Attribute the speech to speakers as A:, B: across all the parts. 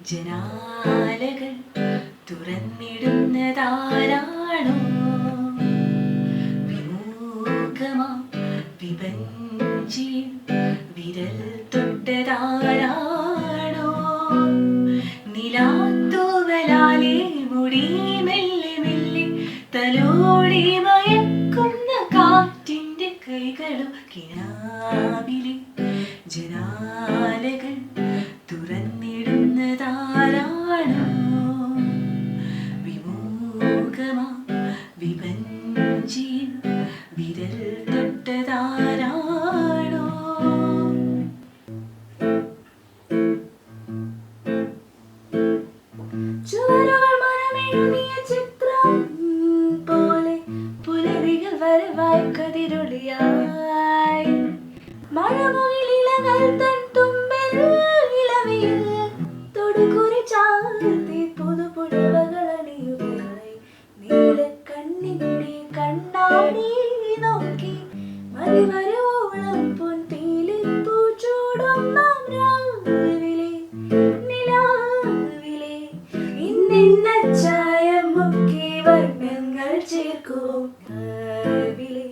A: ജനാലകൾ തുറന്നിടുന്നതാരാണോ? വിമുഖമാ വിഭജിയിൽ വിരൽ തൊട്ടതാരാണോ? നിലാത്തൂവലാലെ മുടി മെല്ലെ മെല്ലെ തലോടി മയക്കുന്ന കാറ്റിന്റെ കൈകളും കിനാവിലെ ജനാലകൾ തുറന്നിടുന്നതാരാണോ? വിമുഖമാ വിഭജിയിൽ വിരൽ തൊട്ടതാരാണോ? ചുവരുകൾ മനമെഴുതിയ ചിത്രം പോലെ പുലരികൾ വരവായി കതിരൊളിയായി മഴമുകിലിലകൾ തൻ തുമ്പിൽ ഇളവയിൽ തൊടുകുറി ചാർത്തി പുതുപുടവകൾ അണിയുകയായി നീലക്കണ്ണിന്റെ കണ്ണാടി നോക്കി മരിവരോളം പൊൻതീലിപ്പൂ ചൂടും നാം രാവിലെ നിലാവിലെ ഇന്നിന്ന ചായമൊക്കെ വർണ്ണങ്ങൾ ചേർക്കും രാവിലെ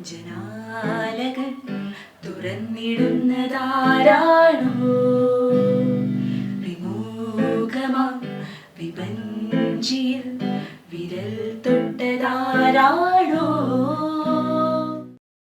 A: ജനാലകൾ തുറന്നിടുന്നതാരാണോ? വിമുഖമാ വിഭജിയിൽ വിരൽ തൊട്ടതാരാണോ?